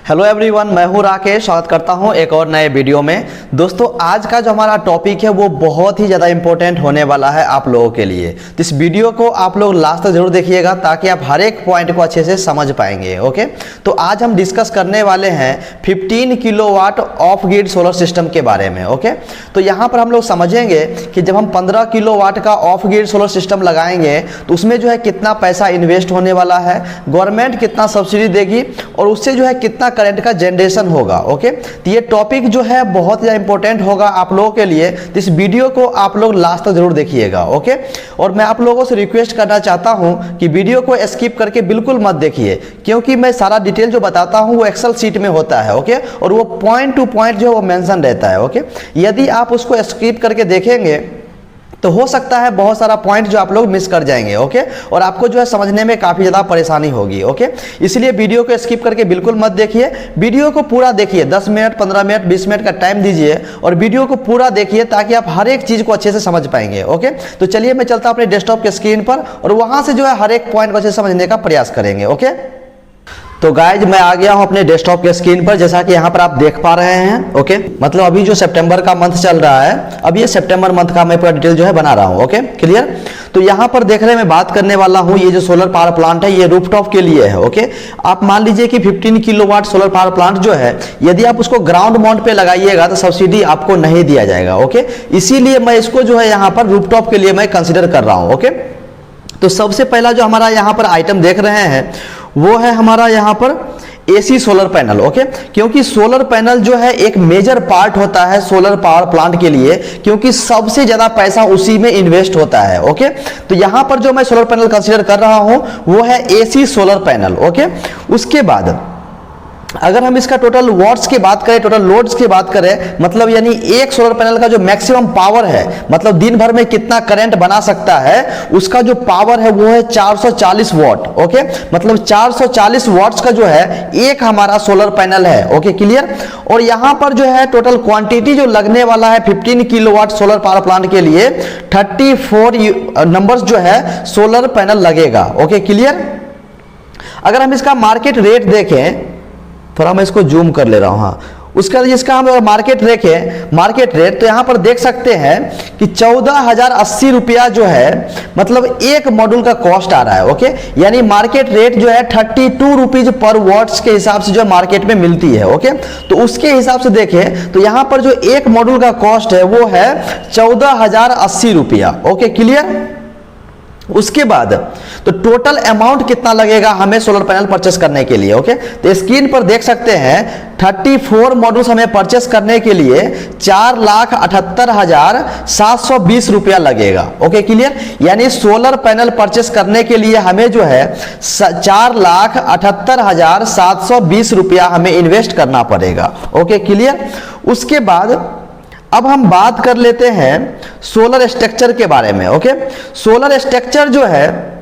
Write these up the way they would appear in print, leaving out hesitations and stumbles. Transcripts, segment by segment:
Hello everyone, मैं हूं राकेश। स्वागत करता हूं एक और नए वीडियो में। दोस्तों, आज का जो हमारा टॉपिक है वो बहुत ही ज़्यादा इंपॉर्टेंट होने वाला है आप लोगों के लिए। तो इस वीडियो को आप लोग लास्ट तक जरूर देखिएगा ताकि आप हर एक पॉइंट को अच्छे से समझ पाएंगे। ओके, तो आज हम डिस्कस करने वाले हैं 15 kilowatt of grid solar system के बारे में। ओके, तो यहाँ पर हम लोग समझेंगे कि जब हम 15 किलोवाट का ऑफ ग्रिड सोलर सिस्टम लगाएंगे तो उसमें जो है कितना पैसा इन्वेस्ट होने वाला है, गवर्नमेंट कितना सब्सिडी देगी और उससे जो है कितना करंट का जनरेशन होगा। ओके, तो ये टॉपिक जो है बहुत ज़्यादा इंपॉर्टेंट होगा आप लोगों के लिए। तो इस वीडियो को आप लोग लास्ट तक जरूर देखिएगा। ओके, और मैं आप लोगों से रिक्वेस्ट करना चाहता हूं कि वीडियो को स्किप करके बिल्कुल मत देखिए, क्योंकि मैं सारा डिटेल जो बताता हूं वो एक्सेल सीट में होता है। ओके, और वो पॉइंट टू पॉइंट जो है वो मेंशन रहता है। ओके, यदि आप उसको स्किप करके देखेंगे तो हो सकता है बहुत सारा पॉइंट जो आप लोग मिस कर जाएंगे। ओके, और आपको जो है समझने में काफ़ी ज़्यादा परेशानी होगी। ओके, इसलिए वीडियो को स्किप करके बिल्कुल मत देखिए, वीडियो को पूरा देखिए। 10 मिनट, 15 मिनट, 20 मिनट का टाइम दीजिए और वीडियो को पूरा देखिए ताकि आप हर एक चीज़ को अच्छे से समझ पाएंगे। ओके, तो चलिए मैं चलता हूँ अपने डेस्कटॉप के स्क्रीन पर और वहाँ से जो है हर एक पॉइंट को अच्छे से समझने का प्रयास करेंगे। ओके, तो गाइज मैं आ गया हूं अपने डेस्कटॉप के स्क्रीन पर, जैसा कि यहां पर आप देख पा रहे हैं। ओके, मतलब अभी जो सितंबर का मंथ चल रहा है, अब ये सितंबर मंथ का मैं पूरा डिटेल जो है बना रहा हूं। Okay, clear. तो यहां पर देख रहे हैं, मैं बात करने वाला हूं ये जो सोलर पावर प्लांट है ये रूफटॉप के लिए है। ओके, आप मान लीजिए कि 15 किलोवाट सोलर पावर प्लांट जो है, यदि आप उसको ग्राउंड माउंट पे लगाइएगा तो सब्सिडी आपको नहीं दिया जाएगा। ओके, इसीलिए मैं इसको जो है यहाँ पर रूफटॉप के लिए मैं कंसिडर कर रहा हूँ। ओके, तो सबसे पहला जो हमारा यहाँ पर आइटम देख रहे हैं वो है हमारा यहाँ पर एसी सोलर पैनल। ओके, क्योंकि सोलर पैनल जो है एक मेजर पार्ट होता है सोलर पावर प्लांट के लिए, क्योंकि सबसे ज्यादा पैसा उसी में इन्वेस्ट होता है। ओके, तो यहां पर जो मैं सोलर पैनल कंसीडर कर रहा हूं वो है एसी सोलर पैनल। ओके, उसके बाद अगर हम इसका टोटल वॉट्स की बात करें, टोटल लोड्स की बात करें, मतलब यानी एक सोलर पैनल का जो मैक्सिमम पावर है, मतलब दिन भर में कितना करंट बना सकता है, उसका जो पावर है वो है 440 वॉट। ओके, मतलब 440 वॉट्स का जो है एक हमारा सोलर पैनल है। Okay, clear. और यहां पर जो है टोटल क्वांटिटी जो लगने वाला है 15 किलोवाट सोलर पावर प्लांट के लिए 34 नंबर्स जो है सोलर पैनल लगेगा। Okay, clear. अगर हम इसका मार्केट रेट देखें, थोड़ा मैं इसको जूम कर ले रहा हूं। हाँ, उसका जिसका हम मार्केट देखें, मार्केट रेट, तो यहां पर देख सकते हैं कि 14,080 रुपया जो है मतलब एक मॉड्यूल का कॉस्ट आ रहा है। ओके, यानी मार्केट रेट जो है 32 रुपीज पर वॉट्स के हिसाब से जो मार्केट में मिलती है। ओके, तो उसके हिसाब से देखें तो यहां पर जो एक मॉड्यूल का कॉस्ट है वो है 14,080 रुपया। Okay, clear. उसके बाद तो टोटल अमाउंट कितना लगेगा हमें सोलर पैनल परचेस करने के लिए। ओके, तो स्क्रीन पर देख सकते हैं 34 मॉड्यूल्स हमें परचेस करने के लिए 4,78,720 रुपया लगेगा। Okay, clear. यानी सोलर पैनल परचेस करने के लिए हमें जो है 4,78,720 रुपया हमें इन्वेस्ट करना पड़ेगा। Okay, clear. उसके बाद अब हम बात कर लेते हैं सोलर स्ट्रक्चर के बारे में। ओके, सोलर स्ट्रक्चर जो है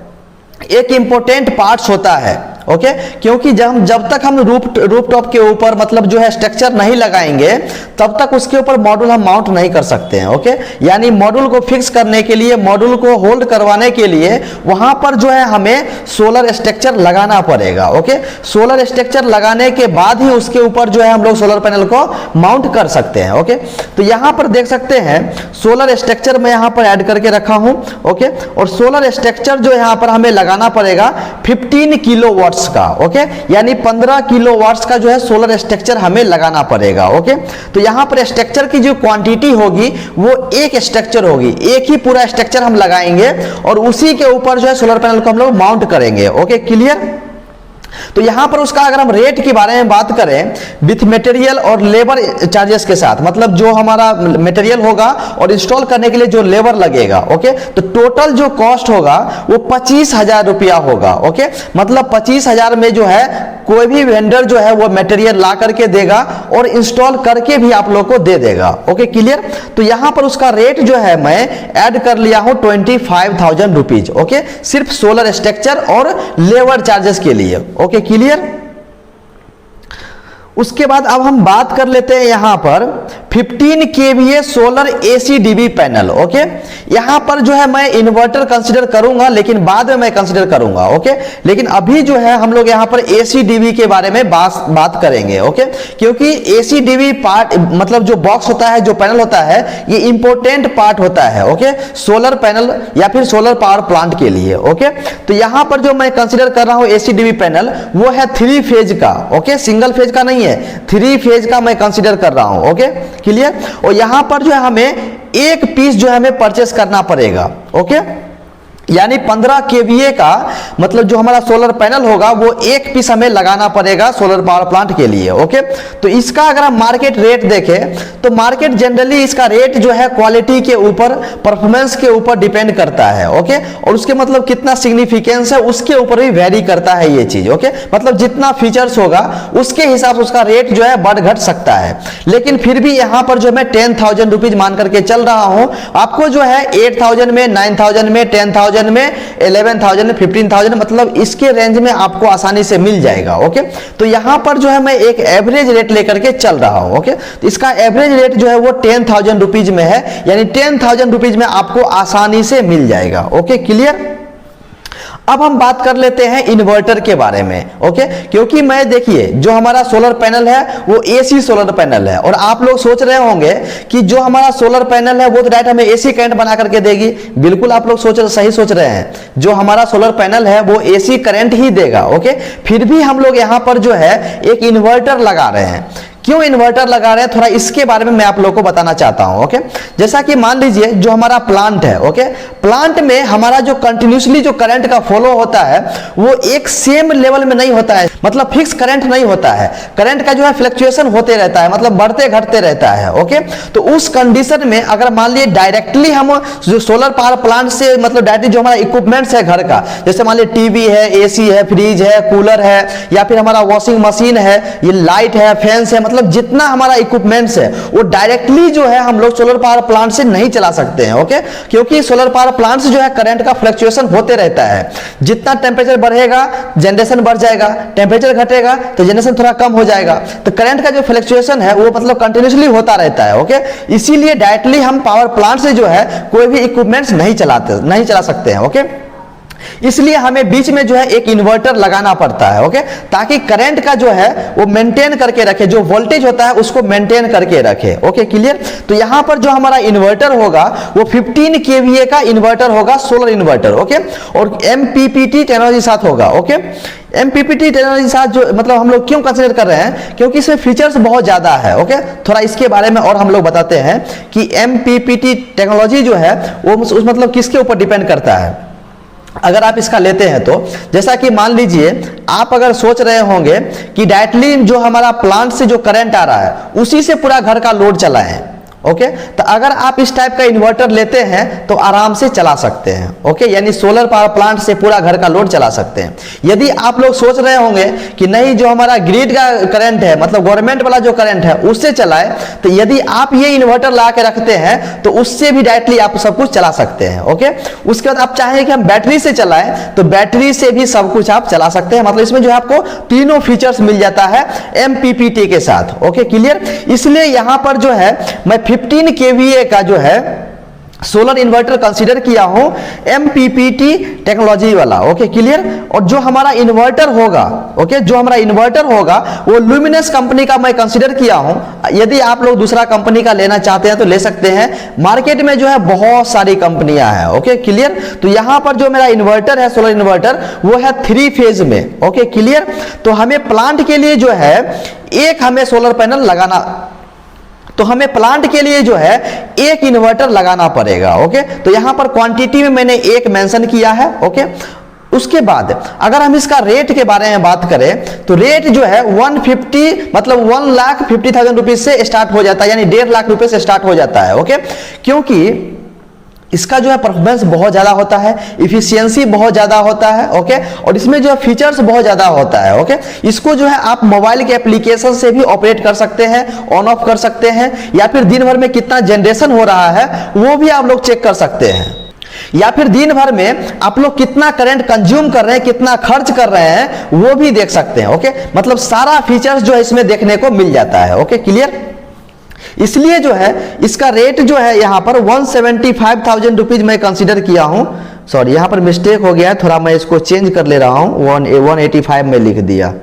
एक इंपॉर्टेंट पार्ट्स होता है। ओके, क्योंकि जब तक हम रूफटॉप के ऊपर मतलब जो है स्ट्रक्चर नहीं लगाएंगे तब तक उसके ऊपर मॉड्यूल हम माउंट नहीं कर सकते हैं। ओके, यानी मॉड्यूल को फिक्स करने के लिए, मॉड्यूल को होल्ड करवाने के लिए वहां पर जो है हमें सोलर स्ट्रक्चर लगाना पड़ेगा। ओके, सोलर स्ट्रक्चर लगाने के बाद ही उसके ऊपर जो है हम लोग सोलर पैनल को माउंट कर सकते हैं। ओके, तो यहां पर देख सकते हैं सोलर स्ट्रक्चर मैं यहां पर ऐड करके रखा हूं। ओके, और सोलर स्ट्रक्चर जो यहां पर हमें लगाना पड़ेगा 15 किलोवाट का। ओके, यानी 15 किलोवाट्स का जो है सोलर स्ट्रक्चर हमें लगाना पड़ेगा। ओके, तो यहां पर स्ट्रक्चर की जो क्वांटिटी होगी वो एक स्ट्रक्चर होगी, एक ही पूरा स्ट्रक्चर हम लगाएंगे और उसी के ऊपर जो है सोलर पैनल को हम लोग माउंट करेंगे। Okay, clear. तो यहां पर उसका अगर हम रेट के बारे में बात करें विथ मटेरियल और लेबर चार्जेस के साथ, मतलब जो हमारा मटेरियल होगा और इंस्टॉल करने के लिए जो लेबर लगेगा। ओके, तो टोटल जो कॉस्ट होगा वो 25,000 रुपया होगा। ओके, मतलब 25,000 में जो है कोई भी वेंडर जो है वो मटेरियल ला करके देगा और इंस्टॉल करके भी आप लोग को दे देगा। Okay, clear. तो यहां पर उसका रेट जो है मैं ऐड कर लिया हूं 25,000 रुपीज। ओके, सिर्फ सोलर स्ट्रक्चर और लेबर चार्जेस के लिए। Okay, clear. उसके बाद अब हम बात कर लेते हैं यहां पर 15 kVA solar AC DB panel. Okay, यहां पर जो है मैं इन्वर्टर कंसीडर करूंगा, लेकिन बाद में मैं कंसीडर करूंगा। ओके, लेकिन अभी जो है हम लोग यहां पर AC DB के बारे में बात करेंगे। ओके, क्योंकि AC DB पार्ट मतलब जो बॉक्स होता है, जो पैनल होता है, ये इंपॉर्टेंट पार्ट होता है। ओके, सोलर पैनल या फिर सोलर पावर प्लांट के लिए। ओके, तो यहां पर जो मैं कंसीडर कर रहा हूं AC DB पैनल, वो है 3 फेज का। ओके, सिंगल फेज का नहीं है, 3 फेज का मैं कंसीडर कर रहा हूं। Okay, clear. और यहां पर जो है हमें एक पीस जो है हमें परचेस करना पड़ेगा। ओके, यानी 15 kVA का मतलब जो हमारा सोलर पैनल होगा वो एक पीस हमें लगाना पड़ेगा सोलर पावर प्लांट के लिए। ओके, तो इसका अगर हम मार्केट रेट देखें तो मार्केट जनरली इसका रेट जो है क्वालिटी के ऊपर, परफॉर्मेंस के ऊपर डिपेंड करता है। ओके, और उसके मतलब कितना सिग्निफिकेंस है उसके ऊपर भी वेरी करता है ये चीज। ओके, मतलब जितना फीचर्स होगा उसके हिसाब से उसका रेट जो है बढ़ घट सकता है। लेकिन फिर भी यहां पर जो मैं 10,000 रुपीज मान करके चल रहा हूं, आपको जो है 8,000 में, 9,000 में, 10,000 में, 11,000 में, 15,000 मतलब इसके रेंज में आपको आसानी से मिल जाएगा। ओके, तो यहां पर जो है मैं एक एवरेज रेट लेकर के चल रहा हूं। ओके, तो इसका एवरेज रेट जो है वो 10,000 रुपीज में है, यानी 10,000 रुपीज में आपको आसानी से मिल जाएगा। Okay, clear. अब हम बात कर लेते हैं इन्वर्टर के बारे में। ओके, क्योंकि मैं देखिए जो हमारा सोलर पैनल है वो AC सोलर पैनल है, और आप लोग सोच रहे होंगे कि जो हमारा सोलर पैनल है वो तो डायरेक्ट हमें AC करंट बना करके देगी। बिल्कुल आप लोग सही सोच रहे हैं, जो हमारा सोलर पैनल है वो AC करंट ही देगा। ओके, फिर भी हम लोग यहाँ पर जो है एक इन्वर्टर लगा रहे हैं। क्यों इन्वर्टर लगा रहे हैं, थोड़ा इसके बारे में मैं आप लोगों को बताना चाहता हूं। ओके, जैसा कि मान लीजिए जो हमारा प्लांट है, ओके, प्लांट में हमारा जो कंटिन्यूसली जो करंट का फ्लो होता है वो एक सेम लेवल में नहीं होता है, मतलब फिक्स करंट नहीं होता है। करंट का जो है फ्लक्चुएशन होते रहता है, मतलब बढ़ते घटते रहता है। ओके, तो उस कंडीशन में अगर मान लीजिए डायरेक्टली हम जो सोलर पावर प्लांट से मतलब डायरेक्टली जो हमारा इक्विपमेंट्स है घर का, जैसे मान लीजिए टीवी है, AC है, फ्रिज है, कूलर है, या फिर हमारा वॉशिंग मशीन है, ये लाइट है, फैंस है, मतलब जितना हमारा इक्विपमेंट्स है वो डायरेक्टली जो है हम लोग सोलर पावर प्लांट से नहीं चला सकते हैं। ओके, क्योंकि सोलर पावर प्लांट से जो है करंट का फ्लक्चुएशन होते रहता है। जितना टेम्परेचर बढ़ेगा जनरेशन बढ़ जाएगा, टेम्परेचर घटेगा तो जनरेशन थोड़ा कम हो जाएगा। तो करंट का जो फ्लक्चुएशन है वो मतलब कंटिन्यूसली होता रहता है। ओके, इसीलिए डायरेक्टली हम पावर प्लांट से जो है कोई भी इक्विपमेंट्स नहीं चला सकते हैं। ओके, इसलिए हमें बीच में जो है एक इन्वर्टर लगाना पड़ता है। ओके, ताकि करंट का जो है वो मेंटेन करके रखे, जो वोल्टेज होता है उसको मेंटेन करके रखे। Okay, clear. तो यहां पर जो हमारा इन्वर्टर होगा वो 15 kVA का इन्वर्टर होगा, सोलर इन्वर्टर। ओके, और MPPT टेक्नोलॉजी साथ होगा। ओके, MPPT टेक्नोलॉजी साथ जो मतलब हम लोग क्यों कंसीडर कर रहे हैं, क्योंकि इसमें फीचर्स बहुत ज्यादा है। ओके, थोड़ा इसके बारे में और हम लोग बताते हैं कि MPPT टेक्नोलॉजी जो है वो उस मतलब किसके ऊपर डिपेंड करता है। अगर आप इसका लेते हैं तो जैसा कि मान लीजिए आप अगर सोच रहे होंगे कि डायरेक्टली जो हमारा प्लांट से जो करंट आ रहा है उसी से पूरा घर का लोड चलाएं। ओके, तो अगर आप इस टाइप का इन्वर्टर लेते हैं तो आराम से चला सकते हैं। ओके, यानी सोलर पावर प्लांट से पूरा घर का लोड चला सकते हैं। यदि आप लोग सोच रहे होंगे कि नहीं जो हमारा ग्रिड का करंट है, मतलब गवर्नमेंट वाला जो करंट है उससे चलाए, तो यदि आप ये इन्वर्टर ला के रखते हैं तो उससे भी डायरेक्टली आप सब कुछ चला सकते हैं। ओके, उसके बाद आप चाहें कि हम बैटरी से चलाएं तो बैटरी से भी सब कुछ आप चला सकते हैं। मतलब इसमें जो है आपको तीनों फीचर्स मिल जाता है MPPT के साथ। Okay, clear. इसलिए यहां पर जो है मैं 15 kVA का जो है सोलर इन्वर्टर कंसीडर किया हूं MPPT टेक्नोलॉजी वाला। Okay, clear. और जो हमारा इन्वर्टर होगा, ओके, जो हमारा इन्वर्टर होगा वो लुमिनस कंपनी का मैं कंसीडर किया हूं। यदि आप लोग दूसरा कंपनी का लेना चाहते हैं तो ले सकते हैं, मार्केट में जो है बहुत सारी कंपनियां हैं। Okay, clear. तो यहां पर जो मेरा इन्वर्टर है सोलर इन्वर्टर वो है 3 फेज में। Okay, clear. तो हमें प्लांट के लिए जो है एक हमें सोलर पैनल लगाना, तो हमें प्लांट के लिए जो है एक इन्वर्टर लगाना पड़ेगा। ओके, तो यहां पर क्वांटिटी में मैंने एक मेंशन किया है। ओके, उसके बाद अगर हम इसका रेट के बारे में बात करें तो रेट जो है 150 मतलब 1,50,000 रुपीज से स्टार्ट हो जाता है, यानी 1.5 लाख रुपए से स्टार्ट हो जाता है। ओके, क्योंकि इसका जो है परफॉर्मेंस बहुत ज्यादा होता है, इफिशियंसी बहुत ज्यादा होता है। ओके, और इसमें जो है फीचर्स बहुत ज्यादा होता है। ओके, इसको जो है आप मोबाइल के एप्लीकेशन से भी ऑपरेट कर सकते हैं, ऑन ऑफ कर सकते हैं, या फिर दिन भर में कितना जनरेशन हो रहा है वो भी आप लोग चेक कर सकते हैं, या फिर दिन भर में आप लोग कितना करंट कंज्यूम कर रहे हैं, कितना खर्च कर रहे हैं वो भी देख सकते हैं। ओके, मतलब सारा फीचर्स जो है इसमें देखने को मिल जाता है। Okay, clear. इसलिए जो है इसका रेट जो है यहाँ पर 175,000 रुपीज मैं कंसीडर किया हूँ। सॉरी, यहाँ पर मिस्टेक हो गया है, थोड़ा मैं इसको चेंज कर ले रहा हूँ, 185 में लिख दिया।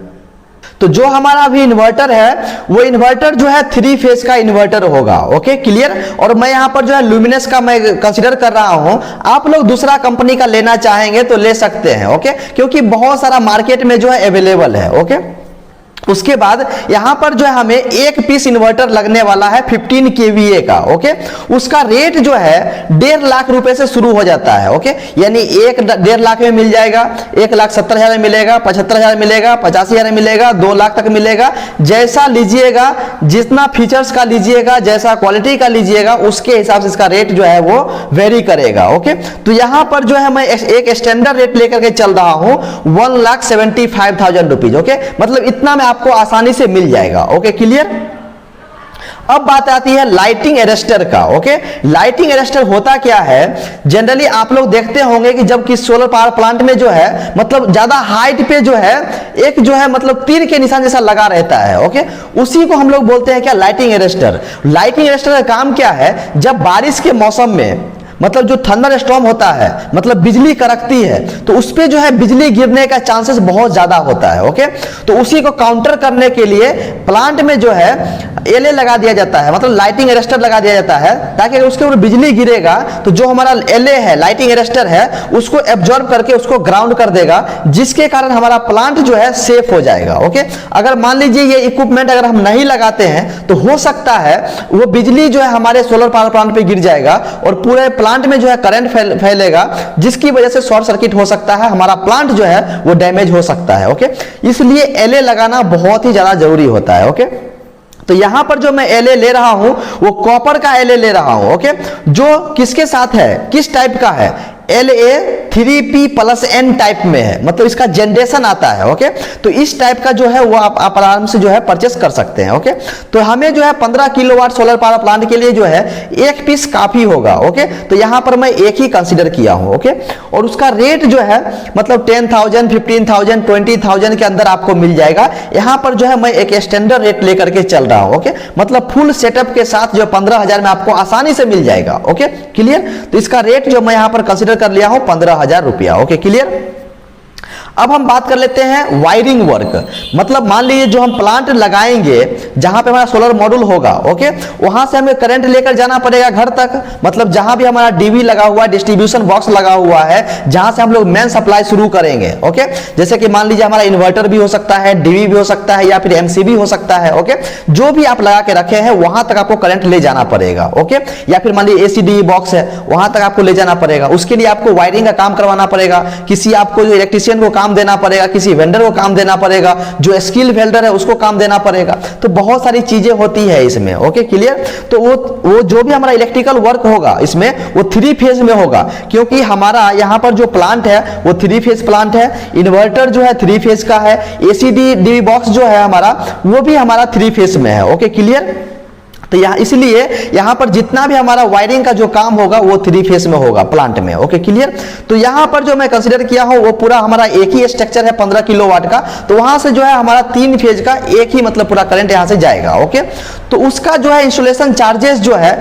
तो जो हमारा अभी इन्वर्टर है वो इन्वर्टर जो है 3 फेज का इन्वर्टर होगा। Okay, clear. और मैं यहाँ पर जो है लुमिनस का मैं कंसीडर कर रहा हूँ, आप लोग दूसरा कंपनी का लेना चाहेंगे तो ले सकते हैं। ओके, क्योंकि बहुत सारा मार्केट में जो है अवेलेबल है। ओके, उसके बाद यहां पर जो है हमें एक पीस इन्वर्टर लगने वाला है 15 kVA का। ओके, उसका रेट जो है 1.5 लाख रुपए से शुरू हो जाता है। ओके, यानी 1.5 लाख में मिल जाएगा, 1,70,000 में मिलेगा, 75,000 मिलेगा, 85,000 में मिलेगा, 2 लाख तक मिलेगा। जैसा लीजिएगा, जितना फीचर्स का लीजिएगा, जैसा क्वालिटी का लीजिएगा, उसके हिसाब से इसका रेट जो है वो वेरी करेगा। ओके, तो यहां पर जो है मैं एक स्टैंडर्ड रेट लेकर के चल रहा हूं 1,75,000 रुपीज। ओके, मतलब इतना में आपको आसानी से मिल जाएगा। Okay, clear. अब बात आती है लाइटिंग अरेस्टर का। ओके, लाइटिंग अरेस्टर होता क्या है, जनरली आप लोग देखते होंगे कि जब कि सोलर पावर प्लांट में जो है मतलब ज्यादा हाइट पे जो है एक जो है मतलब तीर के निशान जैसा लगा रहता है। ओके, उसी को हम लोग बोलते हैं क्या, लाइटिंग अरेस्टर। लाइटिंग अरेस्टर का काम क्या है, जब बारिश के मौसम में मतलब जो थंडर स्टॉर्म होता है, मतलब बिजली कड़कती है, तो उस पे जो है बिजली गिरने का चांसेस बहुत ज्यादा होता है। ओके, तो उसी को काउंटर करने के लिए प्लांट में जो है एलए लगा दिया जाता है, मतलब लाइटिंग अरेस्टर लगा दिया जाता है, ताकि अगर उसके ऊपर बिजली गिरेगा तो जो हमारा एलए है, लाइटिंग अरेस्टर है, उसको एब्जॉर्ब करके उसको ग्राउंड कर देगा, जिसके कारण हमारा प्लांट जो है सेफ हो जाएगा। ओके, अगर मान लीजिए ये इक्विपमेंट अगर हम नहीं लगाते हैं तो हो सकता है वो बिजली जो है हमारे सोलर पावर प्लांट पे गिर जाएगा और पूरे प्लांट में जो है करंट फैलेगा, जिसकी वजह से शॉर्ट सर्किट हो सकता है, हमारा प्लांट जो है वो डैमेज हो सकता है। ओके, इसलिए एलए लगाना बहुत ही ज्यादा जरूरी होता है। ओके, तो यहां पर जो मैं एलए ले रहा हूं वो कॉपर का एलए ले रहा हूं। ओके, जो किसके साथ है, किस टाइप का है, LA3P+N टाइप में है, मतलब इसका जनरेशन आता है। ओके, तो इस टाइप का जो है वो आप आराम से जो है परचेस कर सकते हैं। ओके, तो हमें जो है 15 किलोवाट सोलर पावर प्लांट के लिए जो है एक पीस काफी होगा। ओके, तो यहां पर मैं एक ही कंसीडर किया हूं। ओके, और उसका रेट जो है मतलब 10,000, 15,000, 20,000 के अंदर आपको मिल जाएगा। यहां पर जो है मैं एक स्टैंडर्ड रेट लेकर के चल रहा हूं। ओके, मतलब फुल सेटअप के साथ जो 15,000 में आपको आसानी से मिल जाएगा। Okay, clear. तो इसका रेट जो मैं यहां पर कंसीडर कर लिया हूं 15,000 रुपया। Okay, clear. अब हम बात कर लेते हैं वायरिंग वर्क, मतलब मान लीजिए जो हम प्लांट लगाएंगे जहां पे हमारा सोलर मॉड्यूल होगा। ओके, वहां से हमें करंट लेकर जाना पड़ेगा घर तक, मतलब जहां भी हमारा डीवी लगा हुआ है, डिस्ट्रीब्यूशन बॉक्स लगा हुआ है, जहां से हम लोग मेन सप्लाई शुरू करेंगे। ओके, जैसे कि मान लीजिए हमारा इन्वर्टर भी हो सकता है, डीवी भी हो सकता है, या फिर एमसीबी हो सकता है। ओके, जो भी आप लगा के रखे हैं वहां तक आपको करंट ले जाना पड़ेगा। ओके, या फिर मान लीजिए एसीडी बॉक्स है, वहां तक आपको ले जाना पड़ेगा। उसके लिए आपको वायरिंग का काम करवाना पड़ेगा, किसी आपको जो इलेक्ट्रिशियन को काम देना पड़ेगा, किसी वेंडर को काम देना पड़ेगा, जो स्किल वेल्डर है उसको काम देना पड़ेगा। तो बहुत सारी चीजें होती है इसमें। Okay, clear. तो वो जो भी हमारा इलेक्ट्रिकल वर्क होगा इसमें वो 3 फेज में होगा, क्योंकि हमारा यहाँ पर जो प्लांट है वो 3 फेज प्लांट है। इन्वर्टर जो है 3 फेज का है, एसीडी डीवी बॉक्स जो है हमारा वो भी हमारा 3 फेज में है। Okay, clear. तो यहाँ इसलिए यहाँ पर जितना भी हमारा वायरिंग का जो काम होगा वो 3 फेज में होगा प्लांट में। Okay, clear. तो यहाँ पर जो मैं कंसीडर किया हूँ वो पूरा हमारा एक ही स्ट्रक्चर है 15 किलोवाट का, तो वहां से जो है हमारा 3 फेज का एक ही मतलब पूरा करंट यहाँ से जाएगा। ओके, तो उसका जो है इंस्टॉलेशन चार्जेस जो है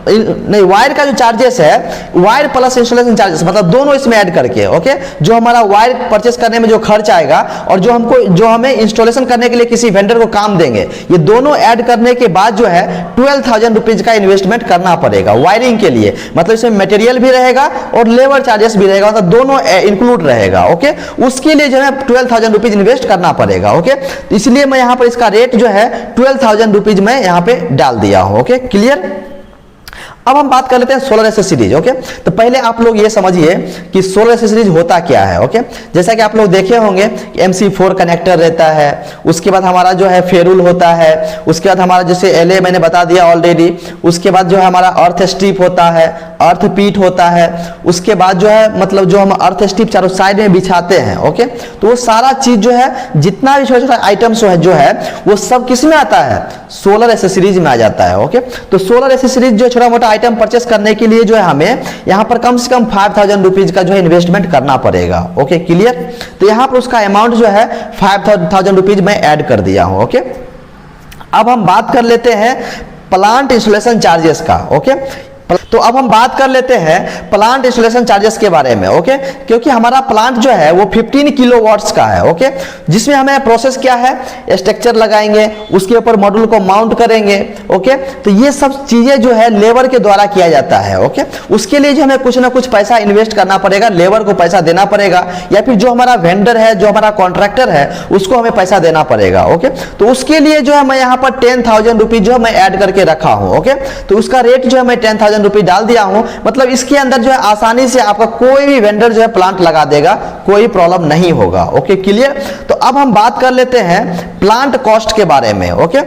नहीं, वायर का जो चार्जेस है, वायर प्लस इंस्टॉलेशन चार्जेस, मतलब दोनों इसमें ऐड करके। ओके, जो हमारा वायर परचेस करने में जो खर्च आएगा और जो हमें इंस्टॉलेशन करने के लिए किसी वेंडर को काम देंगे, ये दोनों ऐड करने के बाद जो है 12,000 रुपीज का इन्वेस्टमेंट करना पड़ेगा वायरिंग के लिए। मतलब इसमें मटेरियल भी रहेगा और लेबर चार्जेस भी रहेगा, मतलब दोनों इंक्लूड रहेगा। ओके, उसके लिए जो है 12,000 रुपीज इन्वेस्ट करना पड़ेगा। ओके, तो इसलिए मैं यहाँ पर इसका रेट जो है 12,000 रुपीज में यहाँ पे डाल दिया हूँ। Okay, clear. अब हम बात कर लेते हैं सोलर एसेसरीज। ओके, तो पहले आप लोग ये समझिए कि सोलर एसेसरीज होता क्या है। ओके, जैसा कि आप लोग देखे होंगे MC4 कनेक्टर रहता है, उसके बाद हमारा जो है फेरुल होता है, उसके बाद हमारा जैसे एलए मैंने बता दिया ऑलरेडी, उसके बाद जो है हमारा अर्थ स्ट्रिप होता है, अर्थ पीट होता है, उसके बाद जो है मतलब जो हम अर्थ स्ट्रिप चारों साइड में बिछाते हैं। ओके, तो वो सारा चीज जो है जितना भी छोटा छोटा आइटम्स जो है वो सब किस में आता है, सोलर एसेसरीज में आ जाता है। ओके, तो सोलर एसेसरीज जो छोटा मोटा आइटम परचेस करने के लिए जो है हमें यहाँ पर कम से कम 5,000 रुपीज का जो है इन्वेस्टमेंट करना पड़ेगा। Okay, clear. तो यहाँ पर उसका अमाउंट जो है 5,000 रुपीज मैं ऐड कर दिया हूँ। ओके, अब हम बात कर लेते हैं प्लांट इंस्टॉलेशन चार्जेस का। ओके, तो अब हम बात कर लेते हैं प्लांट इंस्टॉलेशन चार्जेस के बारे में। ओके, क्योंकि हमारा प्लांट जो है वो 15 किलोवाट्स का है। ओके, जिसमें हमें प्रोसेस क्या है, स्ट्रक्चर लगाएंगे, उसके ऊपर मॉड्यूल को माउंट करेंगे। ओके, तो ये सब चीजें जो है लेबर के द्वारा किया जाता है। ओके, उसके लिए जो हमें कुछ ना कुछ पैसा इन्वेस्ट करना पड़ेगा, लेबर को पैसा देना पड़ेगा, या फिर जो हमारा वेंडर है, जो हमारा कॉन्ट्रैक्टर है, उसको हमें पैसा देना पड़ेगा। ओके, तो उसके लिए जो है मैं यहाँ पर 10,000 रुपीज जो है मैं ऐड करके रखा हूँ। ओके, तो उसका रेट जो है मैं 10,000 रुपीज डाल दिया हूं। मतलब इसके अंदर जो है आसानी से आपका कोई भी वेंडर जो है प्लांट लगा देगा, कोई प्रॉब्लम नहीं होगा। Okay, clear. तो अब हम बात कर लेते हैं प्लांट कॉस्ट के बारे में। ओके,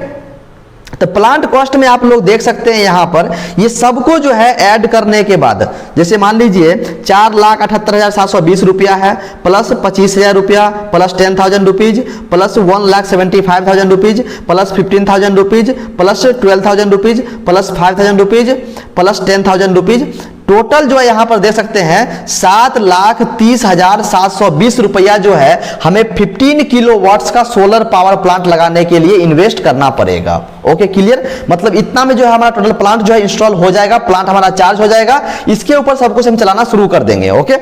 तो प्लांट कॉस्ट में आप लोग देख सकते हैं यहां पर ये सबको जो है ऐड करने के बाद, जैसे मान लीजिए 4,78,720 रुपया है, प्लस 25,000 रुपया, plus 10,000 rupees, plus 1,75,000 rupees, plus 15,000 rupees, plus 12,000 rupees, plus 5,000 rupees, plus 10,000 rupees, total जो है यहां पर देख सकते हैं 7,30,720 रुपया जो है हमें 15 किलोवाट्स का सोलर पावर प्लांट लगाने के लिए इन्वेस्ट करना पड़ेगा। Okay, clear. मतलब इतना में जो है हमारा टोटल प्लांट जो है इंस्टॉल हो जाएगा, प्लांट हमारा चार्ज हो जाएगा, इसके ऊपर सब कुछ हम चलाना शुरू कर देंगे। ओके,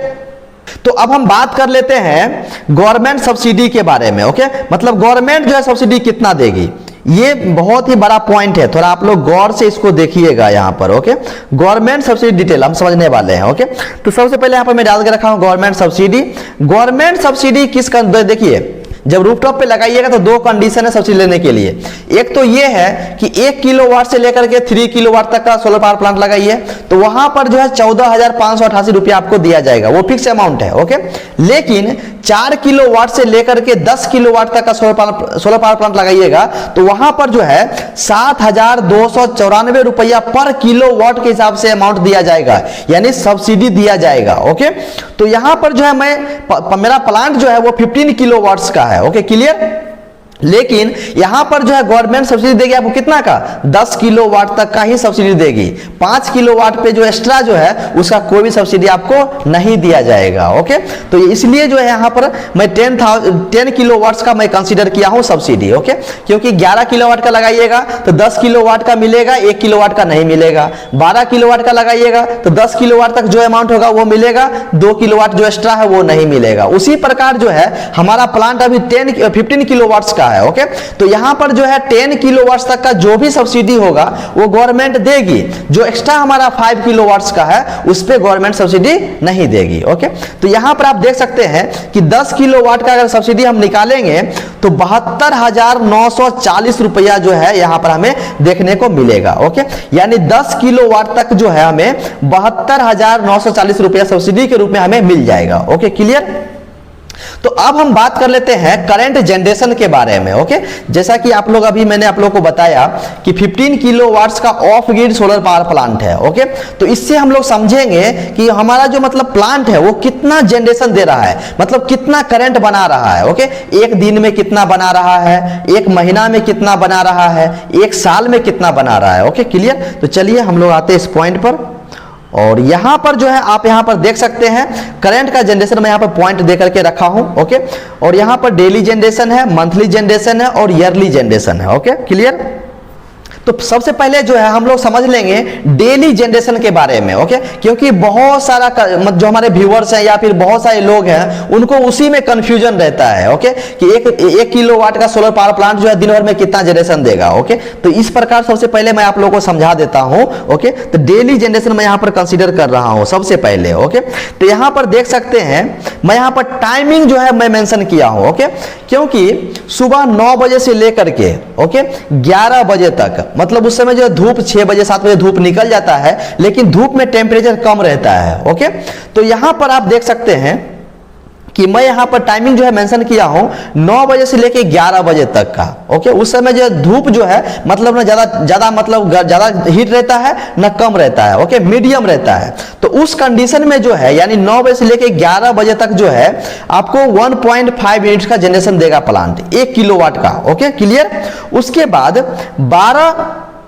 तो अब हम बात कर लेते हैं गवर्नमेंट सब्सिडी के बारे में। ओके, मतलब गवर्नमेंट जो है सब्सिडी कितना देगी, ये बहुत ही बड़ा पॉइंट है, थोड़ा आप लोग गौर से इसको देखिएगा यहां पर। ओके, गवर्नमेंट सब्सिडी डिटेल हम समझने वाले हैं। ओके, तो सबसे पहले यहां पर मैं डाल के रखा हूं गवर्नमेंट सब्सिडी। गवर्नमेंट सब्सिडी किस, देखिए जब रूफटॉप पे लगाइएगा तो दो कंडीशन है सब्सिडी लेने के लिए। एक तो ये है कि 1 किलोवाट से लेकर के 3 किलोवाट तक का सोलर पावर प्लांट लगाइए तो वहां पर जो है 14,588 रुपया आपको दिया जाएगा, वो फिक्स अमाउंट है। ओके, लेकिन 4 किलोवाट से लेकर के 10 किलोवाट तक का सोलर पावर प्लांट लगाइएगा तो वहां पर जो है 7,294 रुपया पर किलोवाट के हिसाब से अमाउंट दिया जाएगा, यानी सब्सिडी दिया जाएगा। ओके, तो यहां पर जो है मेरा प्लांट जो है वो 15 किलोवाट्स का है। Okay, clear. लेकिन यहां पर जो है गवर्नमेंट सब्सिडी देगी आपको कितना का, 10 किलोवाट तक का ही सब्सिडी देगी। 5 किलोवाट पे जो एक्स्ट्रा जो है उसका कोई भी सब्सिडी आपको नहीं दिया जाएगा। ओके, तो इसलिए जो है यहां पर मैं 10 किलोवाट का मैं कंसीडर किया हूं सब्सिडी। ओके, क्योंकि 11 किलोवाट का लगाइएगा तो 10 किलोवाट का मिलेगा, 1 किलोवाट का नहीं मिलेगा। 12 किलोवाट का लगाइएगा तो 10 किलोवाट तक जो अमाउंट होगा वो मिलेगा, 2 किलोवाट जो एक्स्ट्रा है वो नहीं मिलेगा। उसी प्रकार जो है हमारा प्लांट अभी 15 किलोवाट का है। ओके, तो यहां पर जो है 10 किलोवाट तक का जो भी सब्सिडी होगा वो गवर्नमेंट देगी, जो एक्स्ट्रा हमारा 5 किलोवाट का है उस पे गवर्नमेंट सब्सिडी नहीं देगी। ओके, तो यहां पर आप देख सकते हैं कि 10 किलोवाट का अगर सब्सिडी हम निकालेंगे तो 72,940 रुपया जो है यहां पर हमें देखने को मिलेगा। ओके, यानी 10 किलोवाट तक जो है हमें 72,940 रुपया सब्सिडी के रूप में हमें मिल जाएगा। Okay, clear. तो अब हम बात कर लेते हैं करंट जनरेशन के बारे में। ओके, जैसा कि आप लोग अभी मैंने आप लोग को बताया कि 15 किलोवाट्स का of grid solar power plant है। ओके, तो इससे हम लोग समझेंगे कि हमारा जो मतलब प्लांट है वो कितना जनरेशन दे रहा है, मतलब कितना करंट बना रहा है। ओके, एक दिन में कितना बना रहा है, एक महीना में कितना बना रहा है, एक साल में कितना बना रहा है। Okay, clear. तो चलिए हम लोग आते हैं इस पॉइंट पर, और यहां पर जो है आप यहां पर देख सकते हैं करंट का जनरेशन मैं यहां पर पॉइंट दे करके रखा हूं। ओके, और यहां पर डेली जनरेशन है, मंथली जनरेशन है और ईयरली जनरेशन है। Okay, clear. तो सबसे पहले जो है हम लोग समझ लेंगे डेली जनरेशन के बारे में। ओके, क्योंकि बहुत सारा जो हमारे व्यूअर्स हैं या फिर बहुत सारे लोग हैं उनको उसी में कंफ्यूजन रहता है। ओके, कि एक किलोवाट का सोलर पावर प्लांट जो है दिन भर में कितना जनरेशन देगा। ओके, तो इस प्रकार सबसे पहले मैं आप लोगों को समझा देता हूं। ओके, तो डेली जनरेशन मैं यहां पर कंसीडर कर रहा हूं सबसे पहले। ओके, तो यहां पर देख सकते हैं मैं यहां पर टाइमिंग जो है मैं मेंशन किया हूं। ओके, क्योंकि सुबह 9 बजे से लेकर के 11 बजे तक, मतलब उस समय जो धूप 6 बजे 7 बजे धूप निकल जाता है, लेकिन धूप में टेम्परेचर कम रहता है। ओके, तो यहां पर आप देख सकते हैं कि मैं यहां पर टाइमिंग जो है मेंशन किया हूं 9 बजे से लेके 11 बजे तक का। ओके, उस समय जो धूप जो है मतलब ना ज्यादा मतलब ज्यादा हीट रहता है ना कम रहता है। ओके, मीडियम रहता है। तो उस कंडीशन में जो है यानी 9 बजे से लेके 11 बजे तक जो है आपको 1.5 यूनिट्स का जनरेशन देगा प्लांट 1 किलोवाट का। Okay, clear. उसके बाद 12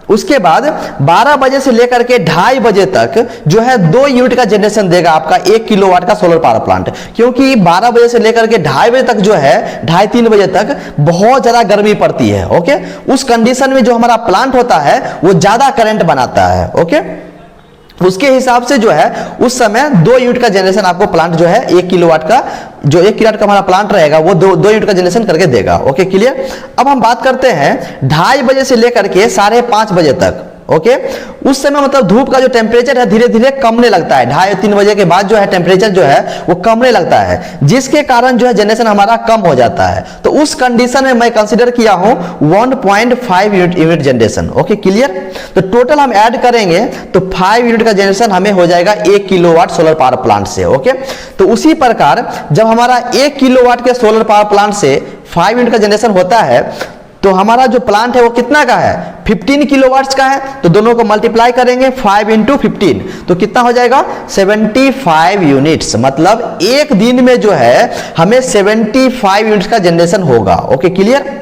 उसके बाद 12 बजे से लेकर के 2:30 बजे तक जो है 2 यूनिट का जनरेशन देगा आपका 1 किलोवाट का सोलर पावर प्लांट। क्योंकि 12 बजे से लेकर के 2:30 बजे तक जो है 2:30-3 बजे तक बहुत ज्यादा गर्मी पड़ती है। ओके, उस कंडीशन में जो हमारा प्लांट होता है वो ज्यादा करंट बनाता है। ओके, उसके हिसाब से जो है उस समय 2 यूनिट का जनरेशन आपको प्लांट जो है 1 किलोवाट का, जो 1 किलोवाट का हमारा प्लांट रहेगा वो 2 यूनिट का जनरेशन करके देगा। Okay, clear. अब हम बात करते हैं 2:30 बजे से लेकर के 5:30 बजे तक। ओके, उस समय मतलब धूप का जो टेम्परेचर है धीरे धीरे कमने लगता है। 2:30-3 बजे के बाद जो है टेम्परेचर जो है वो कमने लगता है, जिसके कारण जो है जनरेशन हमारा कम हो जाता है। तो उस कंडीशन में मैं कंसीडर किया हूं 1.5 यूनिट जनरेशन। Okay, clear. तो टोटल हम ऐड करेंगे तो 5 यूनिट का जनरेशन हमें हो जाएगा 1 किलोवाट सोलर पावर प्लांट से। ओके, तो उसी प्रकार जब हमारा 1 किलोवाट के सोलर पावर प्लांट से 5 यूनिट का जनरेशन होता है तो हमारा जो प्लांट है वो कितना का है, 15 किलोवाट्स का है। तो दोनों को मल्टीप्लाई करेंगे 5 × 15 तो कितना हो जाएगा 75 यूनिट्स। मतलब एक दिन में जो है हमें 75 यूनिट्स का जनरेशन होगा। Okay, clear.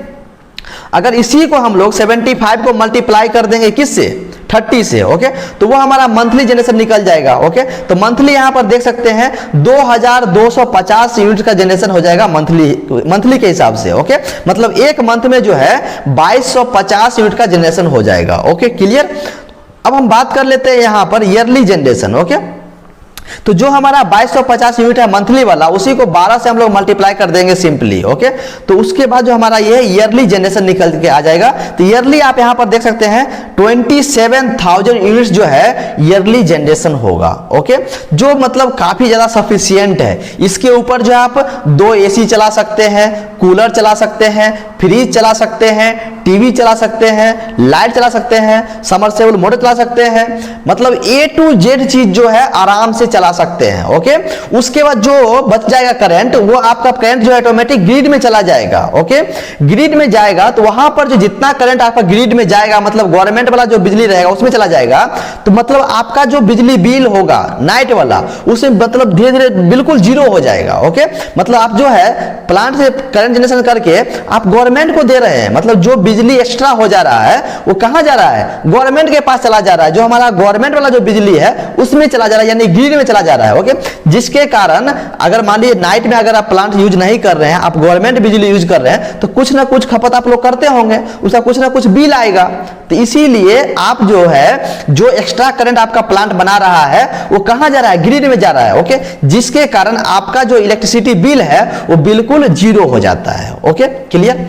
अगर इसी को हम लोग 75 को मल्टीप्लाई कर देंगे किससे, 30 से। ओके, तो वो हमारा मंथली जनरेशन निकल जाएगा। ओके, तो मंथली यहां पर देख सकते हैं 2250 यूनिट का जनरेशन हो जाएगा मंथली के हिसाब से। ओके, मतलब एक मंथ में जो है 2250 यूनिट का जनरेशन हो जाएगा। Okay, clear. अब हम बात कर लेते हैं यहां पर ईयरली जनरेशन। ओके, तो जो हमारा 2250 यूनिट है मंथली वाला, उसी को 12 से हम लोग मल्टीप्लाई कर देंगे सिंपली। ओके, तो उसके बाद जो हमारा ये ईयरली जनरेशन निकल के आ जाएगा। तो ईयरली आप यहां पर देख सकते हैं 27,000 यूनिट्स जो है ईयरली जनरेशन होगा। ओके, जो मतलब काफी ज्यादा सफिशियंट है। इसके ऊपर जो आप 2 AC चला सकते हैं, कूलर चला सकते हैं, फ्रिज चला सकते हैं, टीवी चला सकते हैं, लाइट चला सकते हैं, समरसेबल मोटर चला सकते हैं। मतलब A to Z चीज जो है आराम से चला सकते हैं। ओके, उसके बाद जो बच जाएगा करंट, वो आपका करंट जो है ऑटोमेटिक ग्रिड में चला जाएगा। ओके, ग्रिड में जाएगा तो वहां पर जो जितना करंट आपका ग्रिड में जाएगा, मतलब गवर्नमेंट वाला जो बिजली रहेगा उसमें चला जाएगा। तो मतलब आपका जो बिजली बिल होगा नाइट वाला, उसमें मतलब धीरे धीरे बिल्कुल जीरो हो जाएगा। ओके, मतलब आप जो है प्लांट से करंट जनरेशन करके आप गवर्नमेंट को दे रहे हैं। मतलब जो बिजली एक्स्ट्रा हो जा रहा है वो कहां जा रहा है, गवर्नमेंट के पास चला जा रहा है। जो हमारा गवर्नमेंट वाला जो बिजली है उसमें चला जा रहा है, यानी ग्रिड में चला जा रहा है। ओके, जिसके कारण अगर मान लीजिए नाइट में अगर आप प्लांट यूज नहीं कर रहे हैं, आप गवर्नमेंट बिजली यूज कर रहे हैं, तो कुछ ना कुछ खपत आप लोग करते होंगे, उसका कुछ ना कुछ बिल आएगा। तो इसीलिए आप जो है जो एक्स्ट्रा करंट आपका प्लांट बना रहा है वो कहां जा रहा है, ग्रिड में जा रहा है। ओके, जिसके कारण आपका जो इलेक्ट्रिसिटी बिल है वो बिल्कुल जीरो हो जाता है। Okay, clear.